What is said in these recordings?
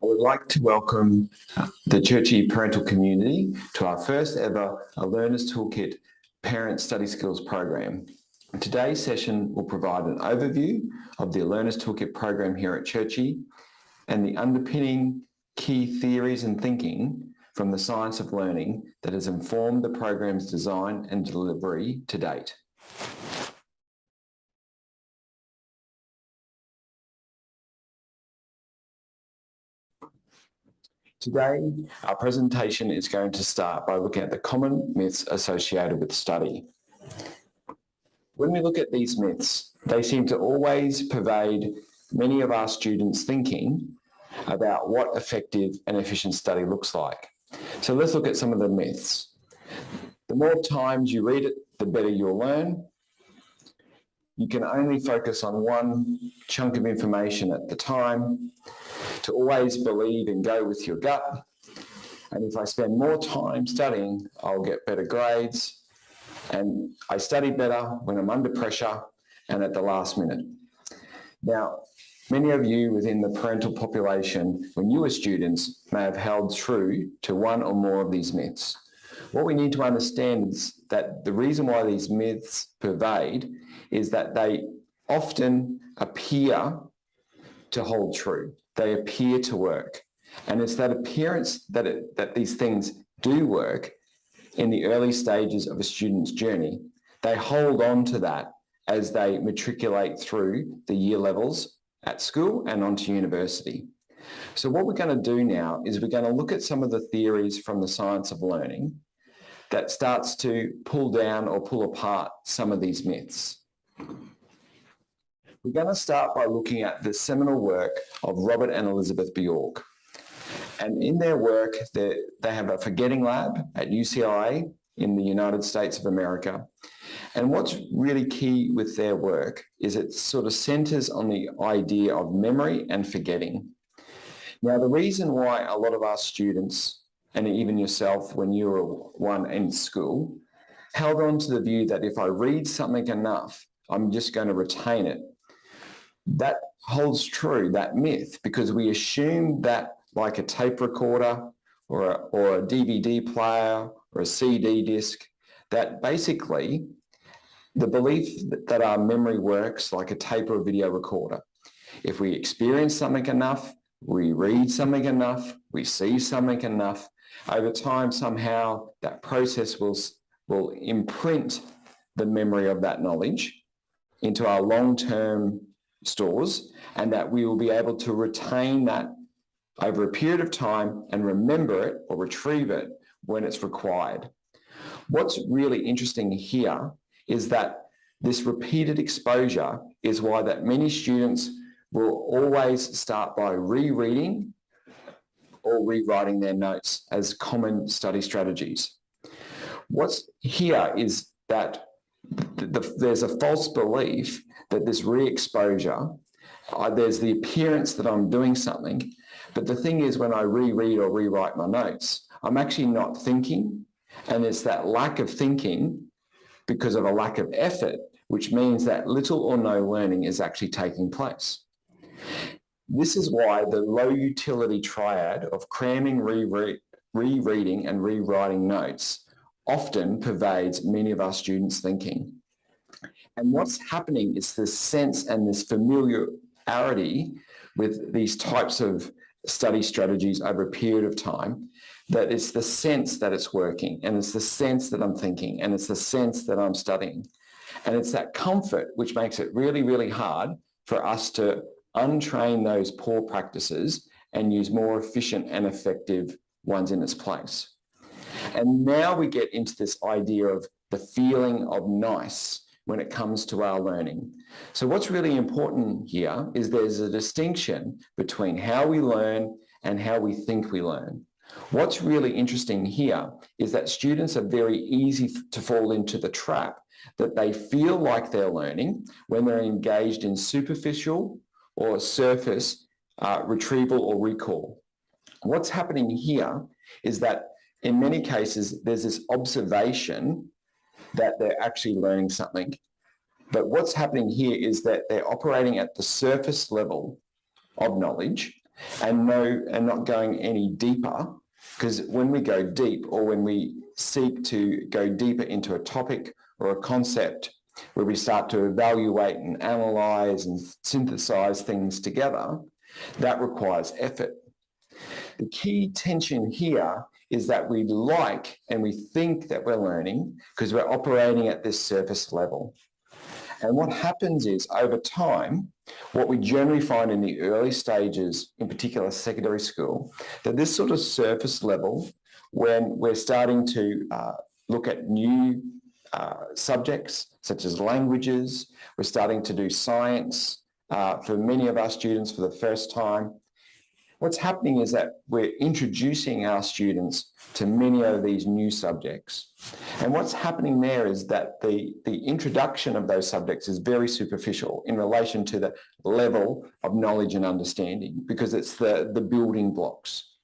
I would like to welcome the Churchy parental community to our first ever A Learner's Toolkit Parent Study Skills program. Today's session will provide an overview of the Learner's Toolkit program here at Churchy and the underpinning key theories and thinking from the science of learning that has informed the program's design and delivery to date. Today, our presentation is going to start by looking at the common myths associated with study. When we look at these myths, they seem to always pervade many of our students' thinking about what effective and efficient study looks like. So let's look at some of the myths. The more times you read it, the better you'll learn. You can only focus on one chunk of information at the time. To always believe and go with your gut. And if I spend more time studying, I'll get better grades. And I study better when I'm under pressure and at the last minute. Now, many of you within the parental population, when you were students, may have held true to one or more of these myths. What we need to understand is that the reason why these myths pervade is that they often appear to hold true. They appear to work. And it's that appearance that these things do work in the early stages of a student's journey. They hold on to that as they matriculate through the year levels at school and onto university. So what we're going to do now is we're going to look at some of the theories from the science of learning that starts to pull down or pull apart some of these myths. We're going to start by looking at the seminal work of Robert and Elizabeth Bjork. And in their work, they have a forgetting lab at UCLA in the United States of America. And what's really key with their work is it sort of centers on the idea of memory and forgetting. Now, the reason why a lot of our students, and even yourself when you were one in school, held on to the view that if I read something enough, I'm just going to retain it. That holds true, that myth, because we assume that like a tape recorder or a DVD player or a CD disc, that basically the belief that our memory works like a tape or a video recorder. If we experience something enough, we read something enough, we see something enough, over time somehow that process will imprint the memory of that knowledge into our long-term stores, and that we will be able to retain that over a period of time and remember it or retrieve it when it's required. What's really interesting here is that this repeated exposure is why that many students will always start by rereading or rewriting their notes as common study strategies. What's here is that there's a false belief that this re-exposure, there's the appearance that I'm doing something, but the thing is when I reread or rewrite my notes, I'm actually not thinking, and it's that lack of thinking because of a lack of effort, which means that little or no learning is actually taking place. This is why the low utility triad of cramming, rereading, and rewriting notes often pervades many of our students' thinking. And what's happening is this sense and this familiarity with these types of study strategies over a period of time, that it's the sense that it's working, and it's the sense that I'm thinking, and it's the sense that I'm studying. And it's that comfort which makes it really, really hard for us to untrain those poor practices and use more efficient and effective ones in its place. And now we get into this idea of the feeling of nice when it comes to our learning. So what's really important here is there's a distinction between how we learn and how we think we learn. What's really interesting here is that students are very easy to fall into the trap that they feel like they're learning when they're engaged in superficial or surface retrieval or recall. What's happening here is that in many cases, there's this observation that they're actually learning something. But what's happening here is that they're operating at the surface level of knowledge, and not going any deeper, because when we go deep, or when we seek to go deeper into a topic or a concept, where we start to evaluate and analyze and synthesize things together, that requires effort. The key tension here is that we like and we think that we're learning because we're operating at this surface level. And what happens is, over time, what we generally find in the early stages, in particular secondary school, that this sort of surface level, when we're starting to look at new subjects such as languages, we're starting to do science for many of our students for the first time. What's happening is that we're introducing our students to many of these new subjects. And what's happening there is that the introduction of those subjects is very superficial in relation to the level of knowledge and understanding, because it's the building blocks.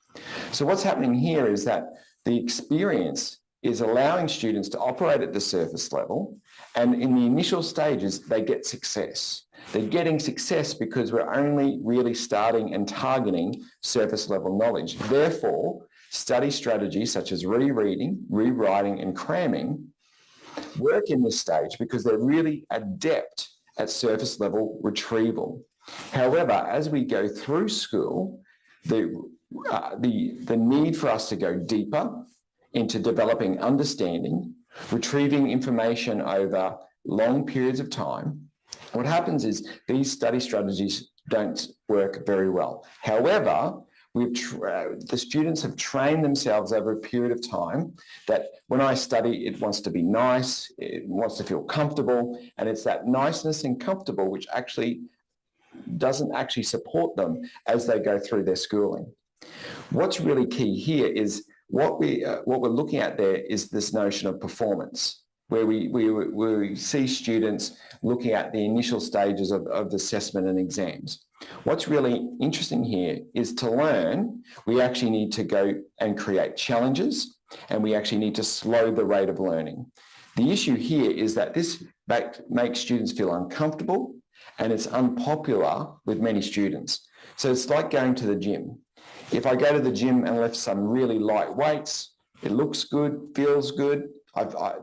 So what's happening here is that the experience is allowing students to operate at the surface level, and in the initial stages, they get success. They're getting success because we're only really starting and targeting surface level knowledge. Therefore, study strategies such as rereading, rewriting, and cramming work in this stage because they're really adept at surface level retrieval. However, as we go through school, the need for us to go deeper into developing understanding, retrieving information over long periods of time, what happens is these study strategies don't work very well. However, the students have trained themselves over a period of time that when I study, it wants to be nice, it wants to feel comfortable, and it's that niceness and comfortable which actually doesn't actually support them as they go through their schooling. What's really key here is what we're looking at there is this notion of performance, where we see students looking at the initial stages of assessment and exams. What's really interesting here is to learn, we actually need to go and create challenges, and we actually need to slow the rate of learning. The issue here is that this makes students feel uncomfortable, and it's unpopular with many students. So it's like going to the gym. If I go to the gym and lift some really light weights, it looks good, feels good.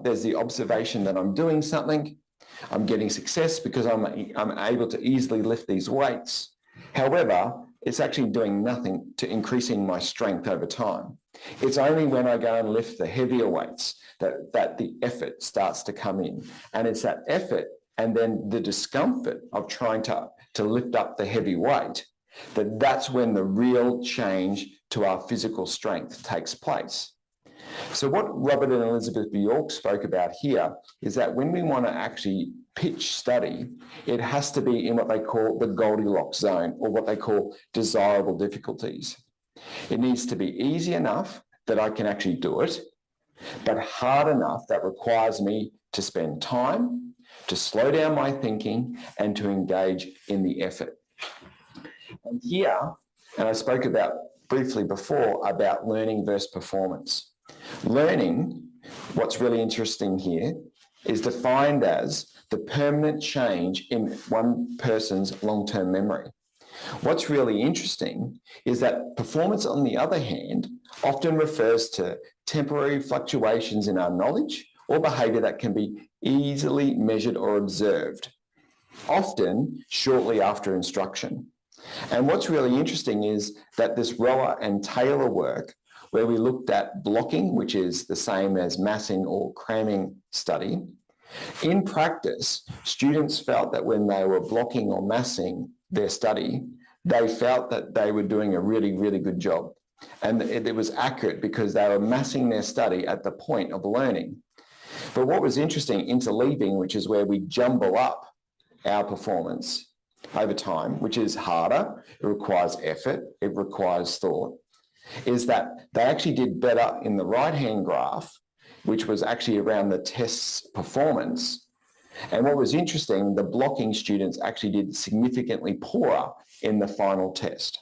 There's the observation that I'm doing something. I'm getting success because I'm able to easily lift these weights. However, it's actually doing nothing to increasing my strength over time. It's only when I go and lift the heavier weights that the effort starts to come in. And it's that effort and then the discomfort of trying to lift up the heavy weight, that's when the real change to our physical strength takes place. So what Robert and Elizabeth Bjork spoke about here is that when we want to actually pitch study, it has to be in what they call the Goldilocks zone, or what they call desirable difficulties. It needs to be easy enough that I can actually do it, but hard enough that requires me to spend time, to slow down my thinking, and to engage in the effort. And here, and I spoke about briefly before about learning versus performance. Learning, what's really interesting here, is defined as the permanent change in one person's long-term memory. What's really interesting is that performance, on the other hand, often refers to temporary fluctuations in our knowledge or behaviour that can be easily measured or observed, often shortly after instruction. And what's really interesting is that this Rower and Taylor work, where we looked at blocking, which is the same as massing or cramming study, in practice, students felt that when they were blocking or massing their study, they felt that they were doing a really, really good job. And it was accurate because they were massing their study at the point of learning. But what was interesting, interleaving, which is where we jumble up our performance over time, which is harder, it requires effort, it requires thought, is that they actually did better in the right-hand graph, which was actually around the test's performance. And what was interesting, the blocking students actually did significantly poorer in the final test.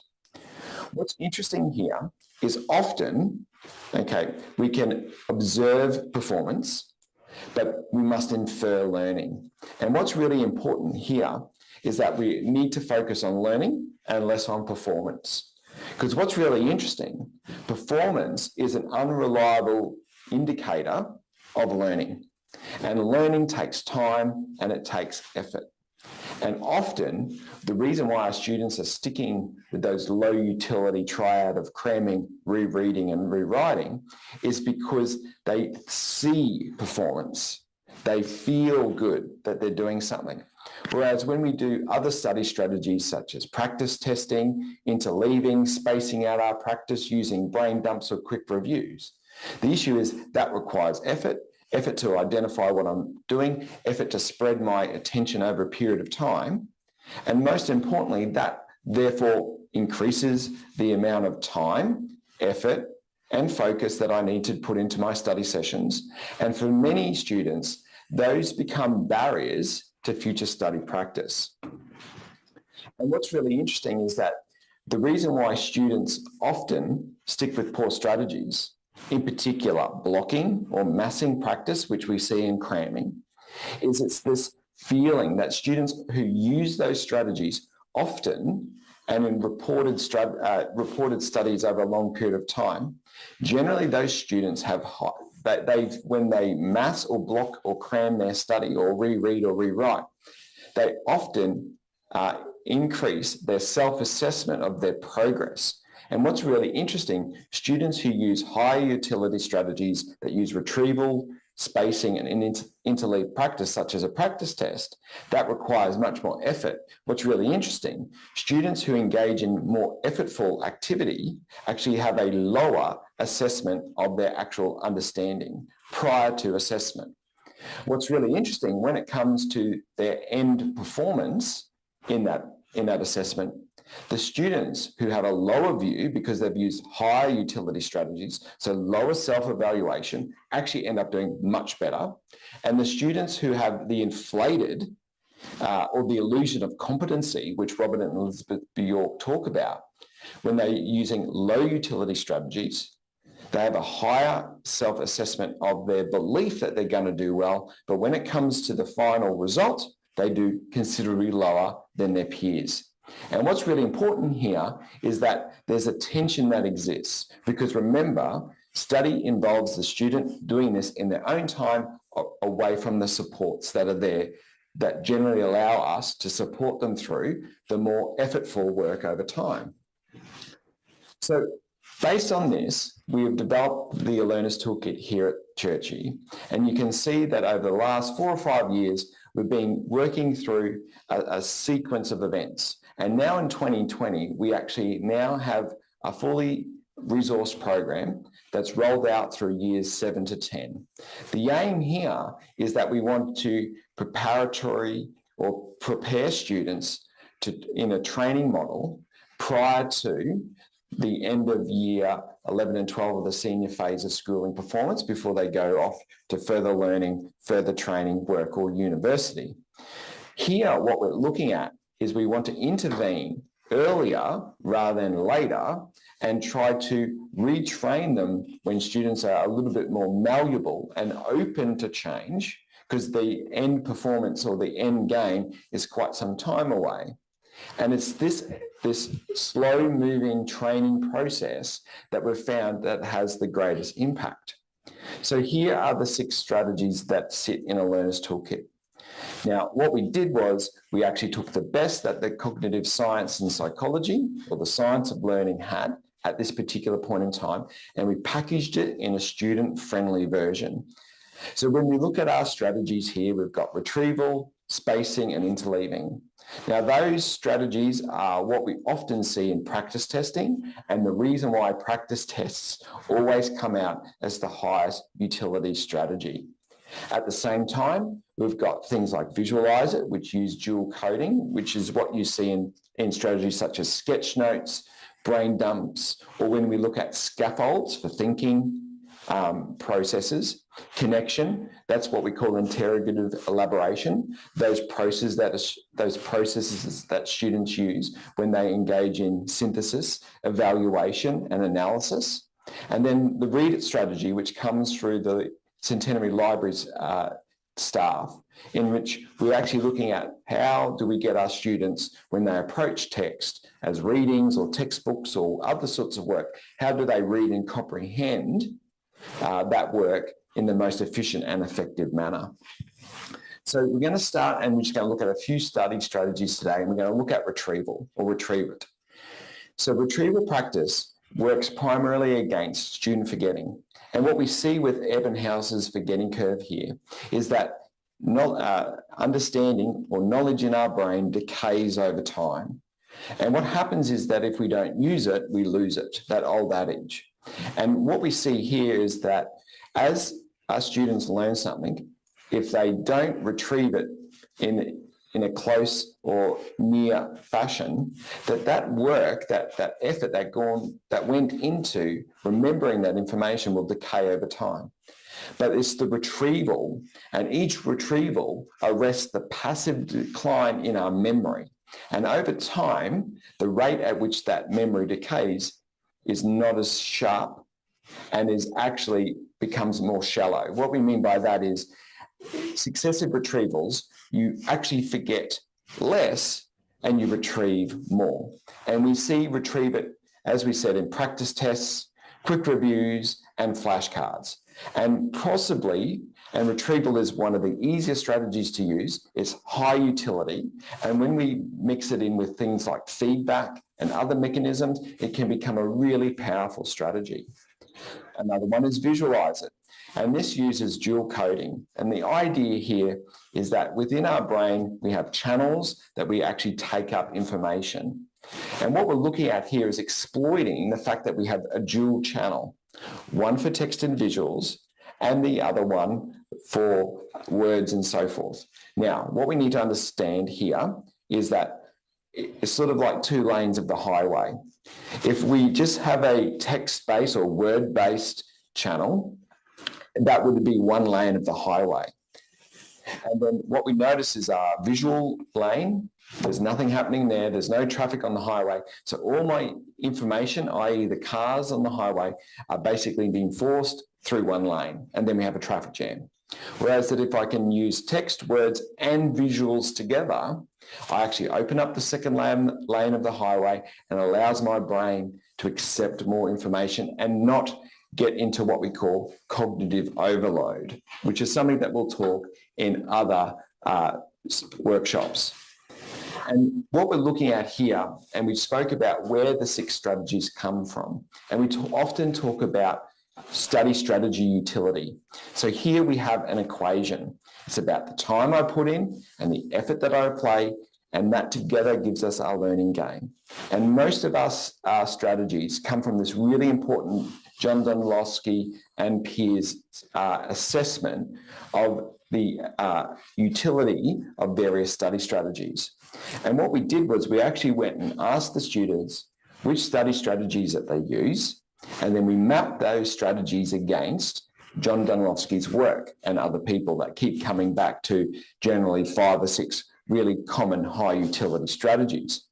What's interesting here is often, we can observe performance, but we must infer learning. And what's really important here is that we need to focus on learning and less on performance. Because what's really interesting, performance is an unreliable indicator of learning. And learning takes time and it takes effort. And often, the reason why our students are sticking with those low utility triad of cramming, rereading, and rewriting is because they see performance. They feel good that they're doing something. Whereas when we do other study strategies such as practice testing, interleaving, spacing out our practice using brain dumps or quick reviews, the issue is that requires effort to identify what I'm doing, effort to spread my attention over a period of time, and most importantly, that therefore increases the amount of time, effort, and focus that I need to put into my study sessions. And for many students, those become barriers to future study practice. And what's really interesting is that the reason why students often stick with poor strategies, in particular blocking or massing practice, which we see in cramming, is it's this feeling that students who use those strategies often, and in reported studies over a long period of time, generally those students have when they mass or block or cram their study or reread or rewrite, they often increase their self-assessment of their progress. And what's really interesting, students who use high utility strategies that use retrieval, spacing, and interleave practice, such as a practice test, that requires much more effort. What's really interesting, students who engage in more effortful activity actually have a lower assessment of their actual understanding prior to assessment. What's really interesting, when it comes to their end performance in that assessment, the students who have a lower view because they've used higher utility strategies, so lower self-evaluation, actually end up doing much better. And the students who have the inflated or the illusion of competency, which Robert and Elizabeth Bjork talk about, when they're using low utility strategies, they have a higher self-assessment of their belief that they're going to do well, but when it comes to the final result, they do considerably lower than their peers. And what's really important here is that there's a tension that exists, because remember, study involves the student doing this in their own time away from the supports that are there that generally allow us to support them through the more effortful work over time. So based on this, we have developed the Learner's Toolkit here at Churchie, and you can see that over the last 4 or 5 years, we've been working through a sequence of events. And now in 2020, we actually now have a fully resourced program that's rolled out through years 7 to 10. The aim here is that we want to prepare students in a training model prior to the end of year 11 and 12 of the senior phase of schooling performance before they go off to further learning, further training, work, or university. Here, what we're looking at is we want to intervene earlier rather than later and try to retrain them when students are a little bit more malleable and open to change, because the end performance or the end game is quite some time away. And it's this slow-moving training process that we've found that has the greatest impact. So here are the 6 strategies that sit in a Learner's Toolkit. Now, what we did was we actually took the best that the cognitive science and psychology, or the science of learning, had at this particular point in time, and we packaged it in a student-friendly version. So when we look at our strategies here, we've got retrieval, spacing, and interleaving. Now, those strategies are what we often see in practice testing, and the reason why practice tests always come out as the highest utility strategy. At the same time, we've got things like Visualize It, which use dual coding, which is what you see in strategies such as sketch notes, brain dumps, or when we look at scaffolds for thinking processes. Connection, that's what we call interrogative elaboration, those processes that students use when they engage in synthesis, evaluation, and analysis. And then the Read It strategy, which comes through the Centenary Library's staff, in which we're actually looking at how do we get our students, when they approach text as readings or textbooks or other sorts of work, how do they read and comprehend that work in the most efficient and effective manner. So we're going to start, and we're just going to look at a few study strategies today, and we're going to look at retrieval or retrieve it. So retrieval practice works primarily against student forgetting. And what we see with Ebbinghaus's forgetting curve here is that understanding or knowledge in our brain decays over time. And what happens is that if we don't use it, we lose it, that old adage. And what we see here is that as our students learn something, if they don't retrieve it in a close or near fashion, that work, that effort that went into remembering that information will decay over time. But it's the retrieval, and each retrieval arrests the passive decline in our memory. And over time, the rate at which that memory decays is not as sharp and becomes more shallow. What we mean by that is successive retrievals, you actually forget less and you retrieve more. And we see retrieve it, as we said, in practice tests, quick reviews, and flashcards. And possibly, and retrieval is one of the easiest strategies to use, it's high utility. And when we mix it in with things like feedback and other mechanisms, it can become a really powerful strategy. Another one is visualize it. And this uses dual coding. And the idea here is that within our brain, we have channels that we actually take up information. And what we're looking at here is exploiting the fact that we have a dual channel, one for text and visuals, and the other one for words and so forth. Now, what we need to understand here is that it's sort of like two lanes of the highway. If we just have a text-based or word-based channel, that would be one lane of the highway. And then what we notice is our visual lane, there's nothing happening there, there's no traffic on the highway. So all my information, i.e. the cars on the highway, are basically being forced through one lane, and then we have a traffic jam. Whereas that if I can use text, words, and visuals together, I actually open up the second lane of the highway and allows my brain to accept more information and not get into what we call cognitive overload, which is something that we'll talk in other workshops. And what we're looking at here, and we spoke about where the 6 strategies come from, and we often talk about study strategy utility. So here we have an equation. It's about the time I put in and the effort that I apply, and that together gives us our learning gain. And most of our strategies come from this really important John Donlowski and peers assessment of the utility of various study strategies. And what we did was we actually went and asked the students which study strategies that they use, and then we mapped those strategies against John Donlowski's work and other people that keep coming back to generally 5 or 6 really common high utility strategies.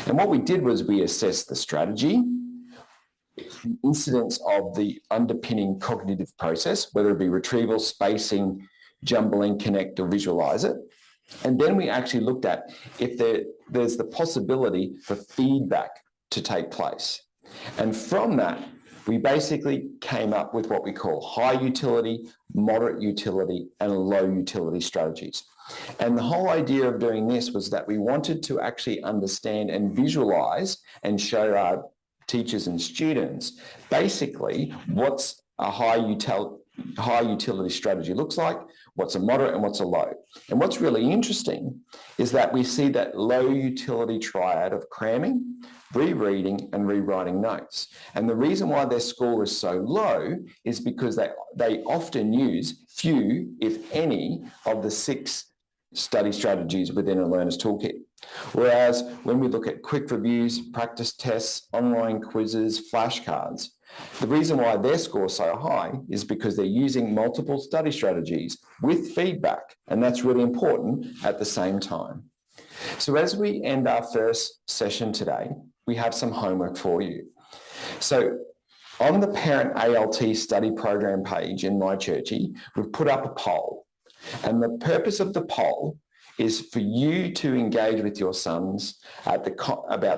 And what we did was we assessed the strategy, the incidence of the underpinning cognitive process, whether it be retrieval, spacing, jumbling, connect, or visualize it. And then we actually looked at if there's the possibility for feedback to take place. And from that, we basically came up with what we call high utility, moderate utility, and low utility strategies. And the whole idea of doing this was that we wanted to actually understand and visualize and show our teachers and students basically what's a high utility strategy looks like, what's a moderate and what's a low. And what's really interesting is that we see that low utility triad of cramming, rereading, and rewriting notes. And the reason why their score is so low is because they often use few, if any, of the 6 study strategies within a learner's toolkit. Whereas when we look at quick reviews, practice tests, online quizzes, flashcards, the reason why their score is so high is because they're using multiple study strategies with feedback, and that's really important at the same time. So as we end our first session today, we have some homework for you. So on the Parent ALT study program page in My Churchy, we've put up a poll. And the purpose of the poll is for you to engage with your sons about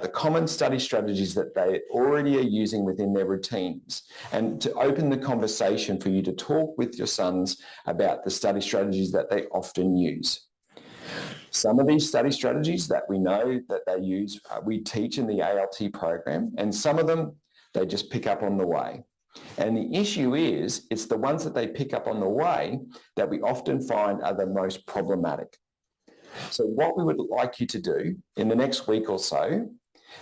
the common study strategies that they already are using within their routines, and to open the conversation for you to talk with your sons about the study strategies that they often use. Some of these study strategies that we know that they use, we teach in the ALT program, and some of them they just pick up on the way. And the issue is, it's the ones that they pick up on the way that we often find are the most problematic. So what we would like you to do in the next week or so,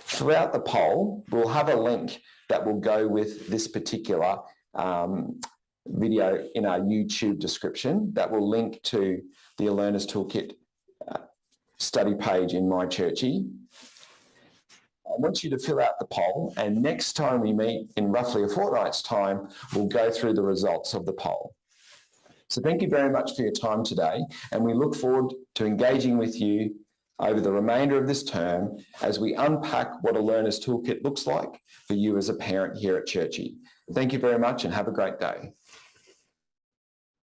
throughout the poll, we'll have a link that will go with this particular video in our YouTube description that will link to the Learner's Toolkit study page in My Churchy. I want you to fill out the poll, and next time we meet in roughly a fortnight's time, we'll go through the results of the poll. So thank you very much for your time today, and we look forward to engaging with you over the remainder of this term as we unpack what a Learner's Toolkit looks like for you as a parent here at Churchy. Thank you very much and have a great day.